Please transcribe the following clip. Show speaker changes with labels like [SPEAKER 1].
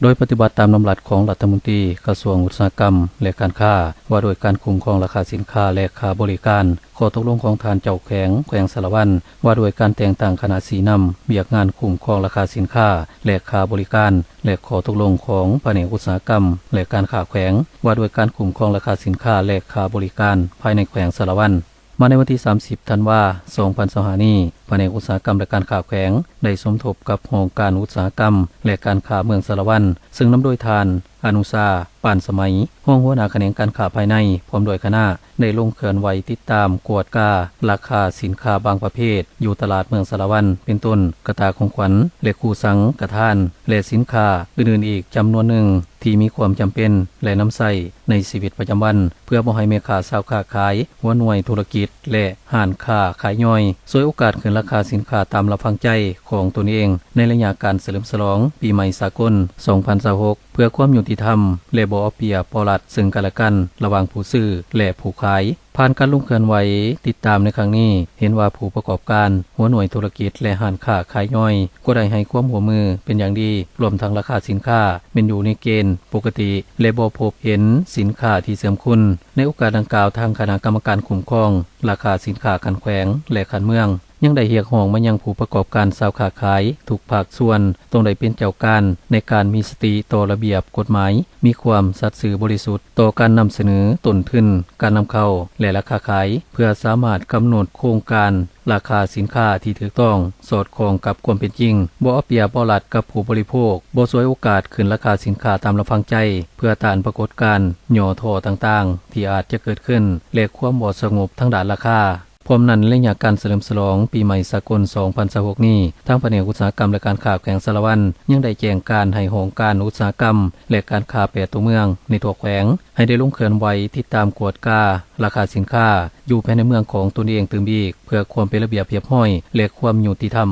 [SPEAKER 1] โดยปฏิบัติตามนำหลักของรัฐมนตรีกระทรวงอุตสาหกรรมและการค้าว่าโดยการคุ้มครองราคาสินค้าและค่าบริการข้อตกลงของทานเจ้าแขวงสารวัตรว่าโดยการแต่งตั้งคณะสีนำเบียกงานคุ้มครองราคาสินค้าและค่าบริการและข้อตกลงของแผนกอุตสาหกรรมและการค้าแขวงว่าโดยการคุ้มครองราคาสินค้าและค่าบริการภายในแขวงสารวัตรมาในวันที่30ธันวาคม2025นี้แผนกอุตสาหกรรมและการค้าแขวงได้สมทบกับโครงการอุตสาหกรรมและการค้าเมืองสารวัตรซึ่งนำโดยทานอนุชาป่านสมัยห้องหัวหน้าแขนงการค้าภายในพร้อมโดยคณะได้ลงเคลื่อนไหวติดตามกวดการาคาสินค้าบางประเภทอยู่ตลาดเมืองสารวัตรเป็นต้นกระตาของขวัญและคู่สังกทานและสินค้าอื่นๆอีกจำนวนหนึ่งที่มีความจำเป็นและน้ำใช้ในชีวิตประจำวันเพื่อบ่ให้แม่ค้าชาวค้าขายหัวหน่วยธุรกิจและห้านค้าขายย่อยสวยโอกาสขึ้นราคาสินค้าตามรับฟังใจของตนเองในระยะการเฉลิมฉลองปีใหม่สากล2026เพื่อความยุติธรรมและบ่เอาเปรียบปรัดซึ่งกันและกันระหว่างผู้ซื้อและผู้ขายผ่านการลงเคลื่อนไหวติดตามในครั้งนี้เห็นว่าผู้ประกอบการหัวหน่วยธุรกิจและห้านค้าขายย่อยก็ได้ให้ความร่วมมือเป็นอย่างดีรวมทั้งราคาสินค้าเป็นอยู่ในเกณฑ์ปกติและบ่พบเห็นสินค้าที่เสื่อมคุณในโอกาสดังกล่าวทางคณะกรรมการคุ้มครองราคาสินค้าการแขวงและการเมืองยังได้เรียกร้องมายังผู้ประกอบการชาวค้าขายทุกภาคส่วนต้องได้เป็นเจ้าการในการมีสติต่อระเบียบกฎหมายมีความสัตย์ซื่อบริสุทธิ์ต่อการนำเสนอต้นทุนการนำเข้าและราคาขายเพื่อสามารถกำหนดโครงการราคาสินค้าที่ถูกต้องสอดคล้องกับความเป็นจริงบ่เอาเปรียบบ่รัดกับผู้บริโภคบ่ฉวยโอกาสขึ้นราคาสินค้าตามลำพังใจเพื่อต้านปรากฏการณ์หย่อท่อต่างๆที่อาจจะเกิดขึ้นและความบ่สงบทางด้านราคาพร้อมนั้นระยะการเฉลิมฉลองปีใหม่สากล2026นี้ทางแผนกอุตสาหกรรมและการค้าแขวงสารวัตรยังได้แจ้งการให้โรงการอุตสาหกรรมและการค้า8ตัวเมืองในทั่วแขวงให้ได้ลงเคลื่อนไหวติดตามกวดการาคาสินค้าอยู่ภายในเมืองของตนเองตื่มอีกเพื่อความเป็นระเบียบเรียบร้อยและความยุติธรรม